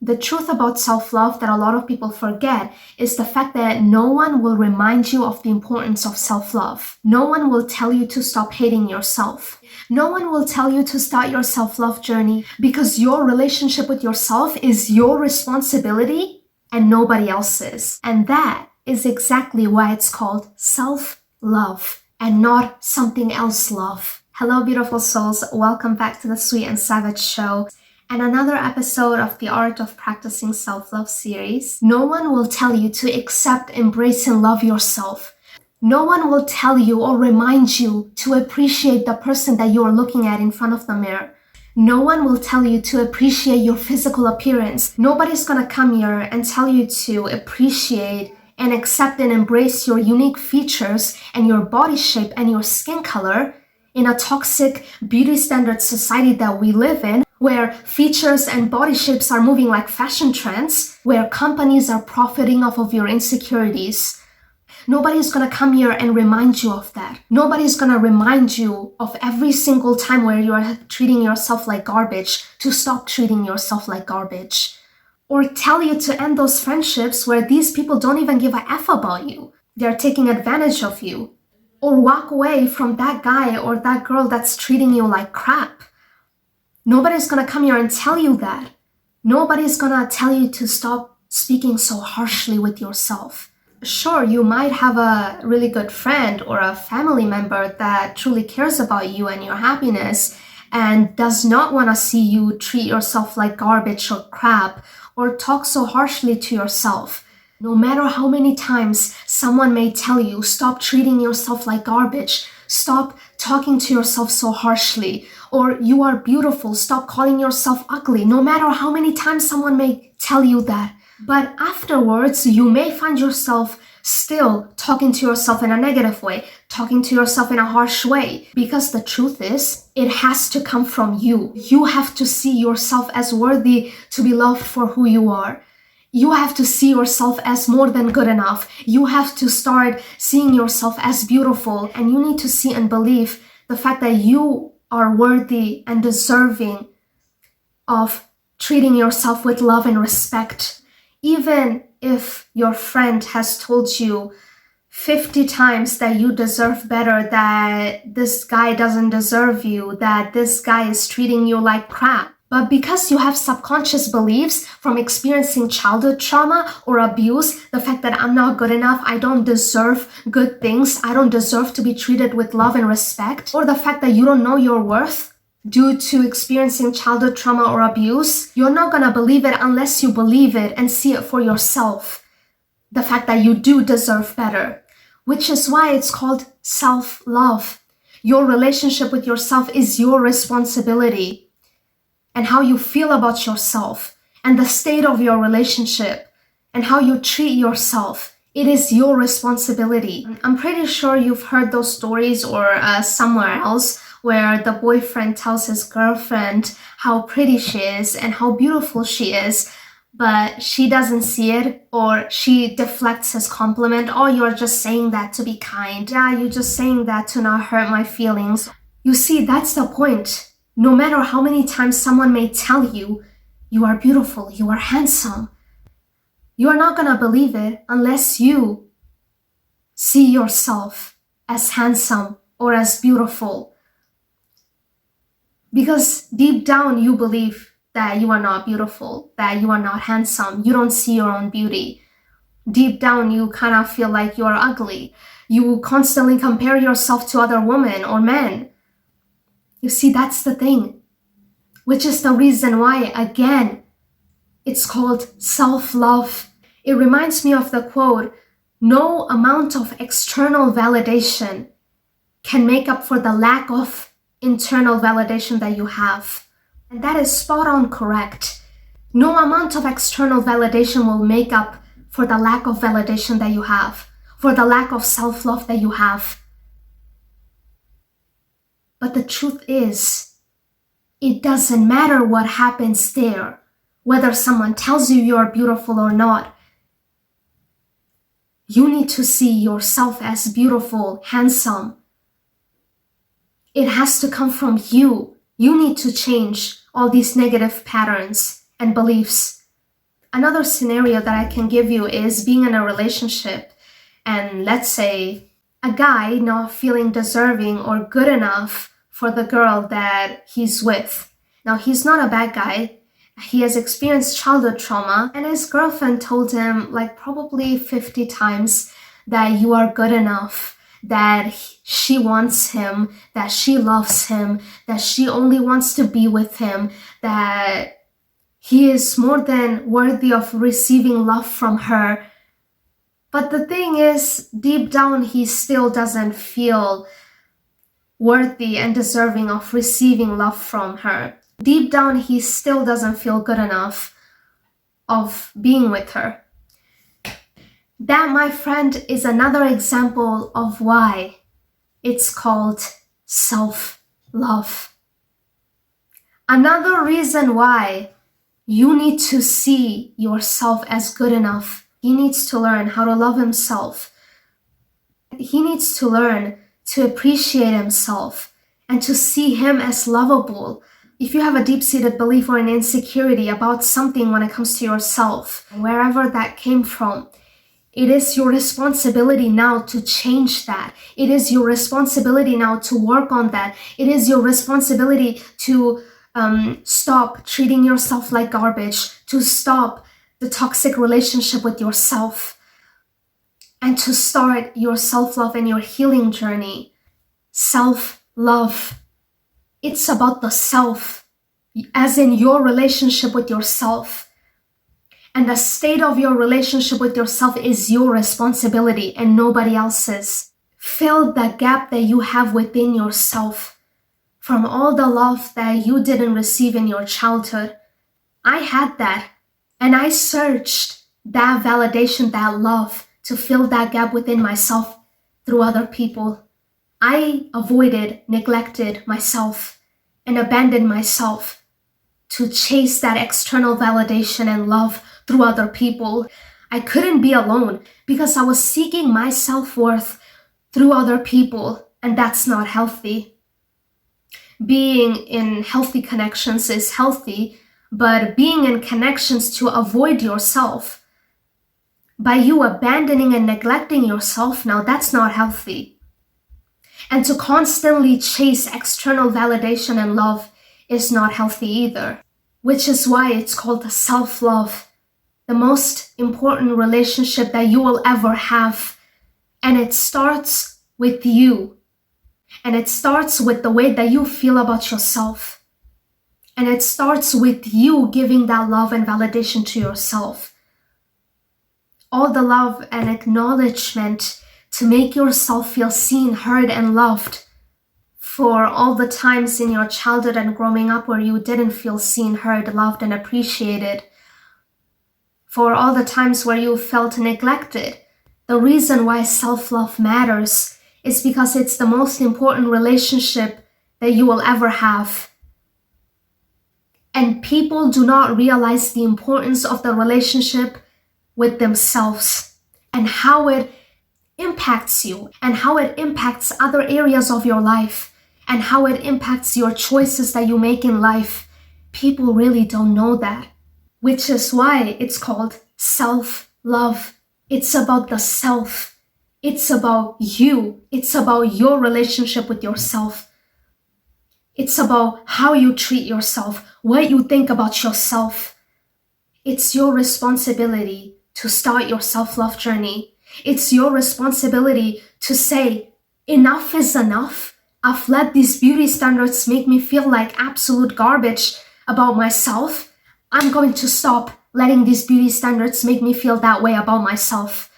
The truth about self-love that a lot of people forget is the fact that no one will remind you of the importance of self-love. No one will tell you to stop hating yourself. No one will tell you to start your self-love journey, because your relationship with yourself is your responsibility and nobody else's. And that is exactly why it's called self-love and not something else love. Hello, beautiful souls. Welcome back to the Sweet and Savage Show and another episode of the Art of Practicing Self-Love series. No one will tell you to accept, embrace, and love yourself. No one will tell you or remind you to appreciate the person that you are looking at in front of the mirror. No one will tell you to appreciate your physical appearance. Nobody's gonna come here and tell you to appreciate and accept and embrace your unique features and your body shape and your skin color in a toxic beauty standard society that we live in, where features and body shapes are moving like fashion trends, where companies are profiting off of your insecurities. Nobody's gonna come here and remind you of that. Nobody's gonna remind you of every single time where you are treating yourself like garbage to stop treating yourself like garbage. Or tell you to end those friendships where these people don't even give a F about you. They're taking advantage of you. Or walk away from that guy or that girl that's treating you like crap. Nobody's gonna come here and tell you that. Nobody's gonna tell you to stop speaking so harshly with yourself. Sure, you might have a really good friend or a family member that truly cares about you and your happiness and does not want to see you treat yourself like garbage or crap or talk so harshly to yourself. No matter how many times someone may tell you, stop treating yourself like garbage, stop talking to yourself so harshly, or you are beautiful, stop calling yourself ugly, no matter how many times someone may tell you that. But afterwards, you may find yourself still talking to yourself in a negative way, talking to yourself in a harsh way, because the truth is, it has to come from you. You have to see yourself as worthy to be loved for who you are. You have to see yourself as more than good enough. You have to start seeing yourself as beautiful, and you need to see and believe the fact that you are worthy and deserving of treating yourself with love and respect. Even if your friend has told you 50 times that you deserve better, that this guy doesn't deserve you, that this guy is treating you like crap. But because you have subconscious beliefs from experiencing childhood trauma or abuse, the fact that I'm not good enough, I don't deserve good things, I don't deserve to be treated with love and respect, or the fact that you don't know your worth due to experiencing childhood trauma or abuse, you're not gonna believe it unless you believe it and see it for yourself. The fact that you do deserve better, which is why it's called self-love. Your relationship with yourself is your responsibility. And how you feel about yourself and the state of your relationship and how you treat yourself, it is your responsibility. I'm pretty sure you've heard those stories or somewhere else where the boyfriend tells his girlfriend how pretty she is and how beautiful she is, but she doesn't see it, or she deflects his compliment. Oh, you're just saying that to be kind. Yeah, you're just saying that to not hurt my feelings. You see, that's the point. No matter how many times someone may tell you, you are beautiful, you are handsome, you are not gonna believe it unless you see yourself as handsome or as beautiful. Because deep down you believe that you are not beautiful, that you are not handsome, you don't see your own beauty. Deep down you kind of feel like you are ugly. You constantly compare yourself to other women or men. You see, that's the thing, which is the reason why, again, it's called self-love. It reminds me of the quote, no amount of external validation can make up for the lack of internal validation that you have. And that is spot on correct. No amount of external validation will make up for the lack of validation that you have, for the lack of self-love that you have. But the truth is, it doesn't matter what happens there, whether someone tells you you're beautiful or not. You need to see yourself as beautiful, handsome. It has to come from you. You need to change all these negative patterns and beliefs. Another scenario that I can give you is being in a relationship and let's say a guy not feeling deserving or good enough for the girl that he's with. Now, he's not a bad guy. He has experienced childhood trauma, and his girlfriend told him like probably 50 times that you are good enough, that she wants him, that she loves him, that she only wants to be with him, that he is more than worthy of receiving love from her. But the thing is, deep down, he still doesn't feel worthy and deserving of receiving love from her. Deep down, he still doesn't feel good enough of being with her. That, my friend, is another example of why it's called self-love. Another reason why you need to see yourself as good enough. He needs to learn how to love himself. He needs to learn to appreciate himself and to see him as lovable. If you have a deep-seated belief or an insecurity about something when it comes to yourself, wherever that came from, it is your responsibility now to change that. It is your responsibility now to work on that. It is your responsibility to stop treating yourself like garbage, to stop the toxic relationship with yourself, and to start your self-love and your healing journey. Self-love. It's about the self, as in your relationship with yourself. And the state of your relationship with yourself is your responsibility and nobody else's. Fill the gap that you have within yourself from all the love that you didn't receive in your childhood. I had that, and I searched that validation, that love, to fill that gap within myself through other people. I avoided, neglected myself, and abandoned myself to chase that external validation and love through other people. I couldn't be alone because I was seeking my self-worth through other people, and that's not healthy. Being in healthy connections is healthy, but being in connections to avoid yourself, by you abandoning and neglecting yourself, now that's not healthy. And to constantly chase external validation and love is not healthy either, which is why it's called self-love, the most important relationship that you will ever have. And it starts with you. And it starts with the way that you feel about yourself. And it starts with you giving that love and validation to yourself. All the love and acknowledgement to make yourself feel seen, heard, and loved. For all the times in your childhood and growing up where you didn't feel seen, heard, loved, and appreciated. For all the times where you felt neglected. The reason why self-love matters is because it's the most important relationship that you will ever have. And people do not realize the importance of the relationship with themselves and how it impacts you and how it impacts other areas of your life and how it impacts your choices that you make in life. People really don't know that, which is why it's called self-love. It's about the self. It's about you. It's about your relationship with yourself. It's about how you treat yourself, what you think about yourself. It's your responsibility to start your self-love journey. It's your responsibility to say, enough is enough. I've let these beauty standards make me feel like absolute garbage about myself. I'm going to stop letting these beauty standards make me feel that way about myself.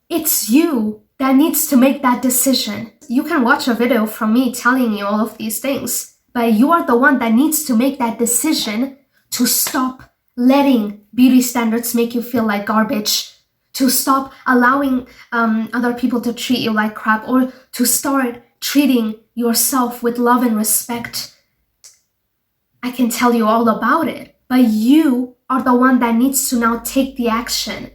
It's you that needs to make that decision. You can watch a video from me telling you all of these things, but you are the one that needs to make that decision to stop letting beauty standards make you feel like garbage, to stop allowing other people to treat you like crap, or to start treating yourself with love and respect. I can tell you all about it, but you are the one that needs to now take the action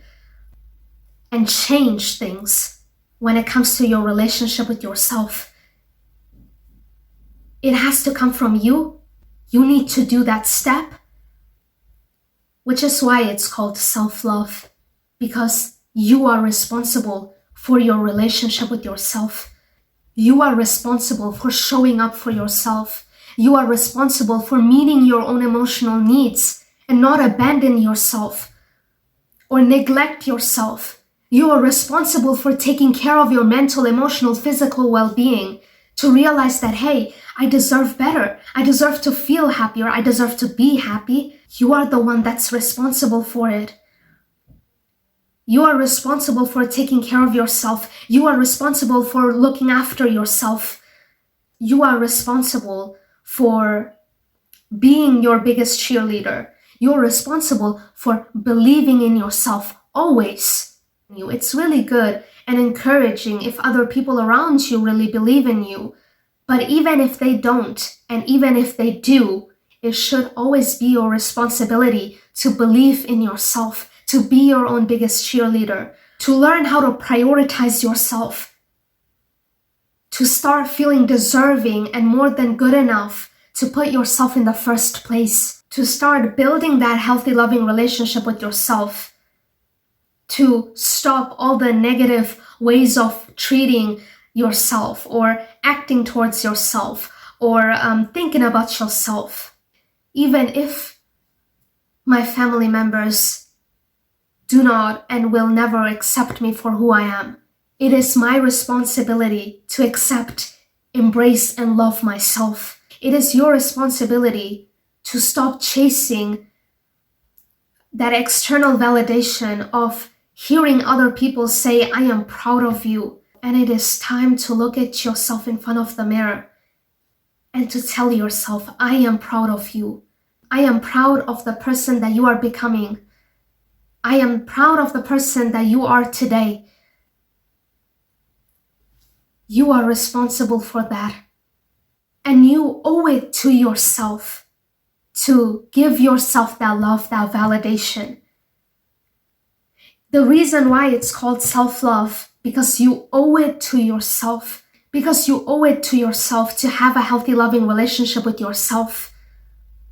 and change things when it comes to your relationship with yourself. It has to come from you. You need to do that step. which is why it's called self-love, because you are responsible for your relationship with yourself. You are responsible for showing up for yourself. You are responsible for meeting your own emotional needs and not abandon yourself or neglect yourself. You are responsible for taking care of your mental, emotional, physical well-being, to realize that, hey, I deserve better. I deserve to feel happier. I deserve to be happy. You are the one that's responsible for it. You are responsible for taking care of yourself. You are responsible for looking after yourself. You are responsible for being your biggest cheerleader. You're responsible for believing in yourself always. It's really good and encouraging if other people around you really believe in you. But even if they don't, and even if they do, it should always be your responsibility to believe in yourself, to be your own biggest cheerleader, to learn how to prioritize yourself, to start feeling deserving and more than good enough to put yourself in the first place, to start building that healthy, loving relationship with yourself, to stop all the negative ways of treating yourself or acting towards yourself or thinking about yourself. Even if my family members do not and will never accept me for who I am, it is my responsibility to accept, embrace, and love myself. It is your responsibility to stop chasing that external validation of hearing other people say, I am proud of you. And it is time to look at yourself in front of the mirror and to tell yourself, I am proud of you. I am proud of the person that you are becoming. I am proud of the person that you are today. You are responsible for that. And you owe it to yourself to give yourself that love, that validation. The reason why it's called self-love, because you owe it to yourself. Because you owe it to yourself to have a healthy, loving relationship with yourself.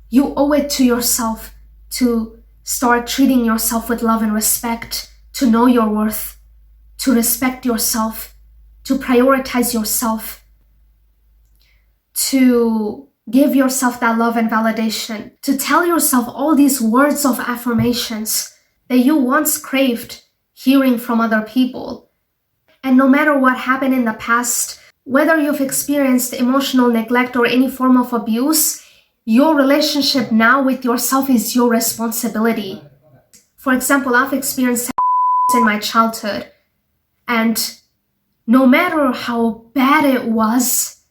You owe it to yourself to start treating yourself with love and respect, to know your worth, to respect yourself, to prioritize yourself, to give yourself that love and validation, to tell yourself all these words of affirmations that you once craved hearing from other people. And no matter what happened in the past, whether you've experienced emotional neglect or any form of abuse, your relationship now with yourself is your responsibility. For example, I've experienced in my childhood, and no matter how bad it was,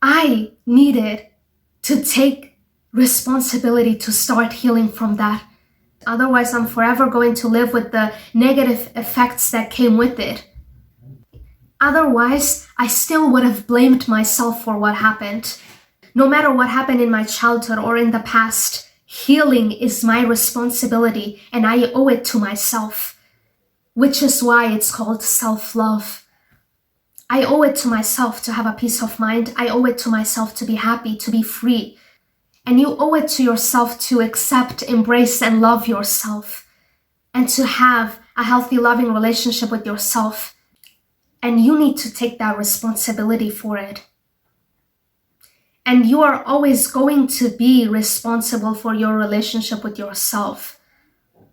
I needed to take responsibility to start healing from that. Otherwise, I'm forever going to live with the negative effects that came with it. Otherwise, I still would have blamed myself for what happened. No matter what happened in my childhood or in the past, healing is my responsibility and I owe it to myself, which is why it's called self-love. I owe it to myself to have a peace of mind. I owe it to myself to be happy, to be free. And you owe it to yourself to accept, embrace, and love yourself, and to have a healthy, loving relationship with yourself. And you need to take that responsibility for it. And you are always going to be responsible for your relationship with yourself.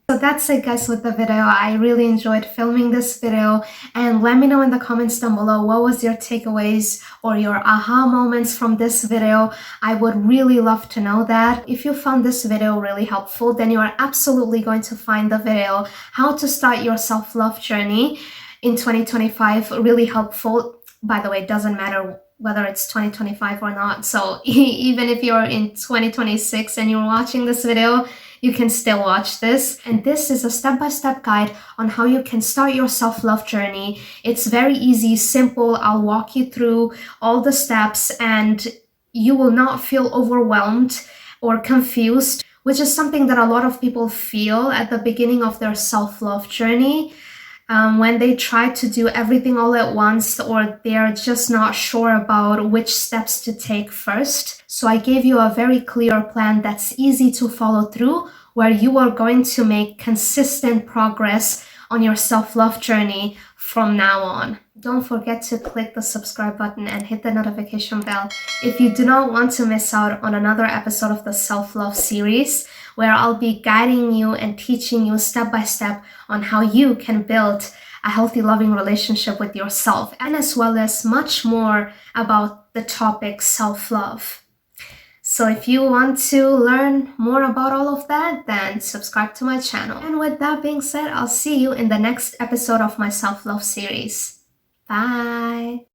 So that's it, guys, with the video. I really enjoyed filming this video, and let me know in the comments down below what was your takeaways or your aha moments from this video. I would really love to know that. If you found this video really helpful, then you are absolutely going to find the video how to start your self-love journey in 2025 really helpful. By the way, it doesn't matter whether it's 2025 or not. So even if you're in 2026 and you're watching this video, you can still watch this. And this is a step-by-step guide on how you can start your self-love journey. It's very easy, simple. I'll walk you through all the steps and you will not feel overwhelmed or confused, which is something that a lot of people feel at the beginning of their self-love journey. When they try to do everything all at once, or they're just not sure about which steps to take first. So I gave you a very clear plan that's easy to follow through where you are going to make consistent progress on your self-love journey from now on. Don't forget to click the subscribe button and hit the notification bell if you do not want to miss out on another episode of the self-love series, where I'll be guiding you and teaching you step by step on how you can build a healthy, loving relationship with yourself, and as well as much more about the topic self-love. So if you want to learn more about all of that, then subscribe to my channel. And with that being said, I'll see you in the next episode of my self-love series. Bye.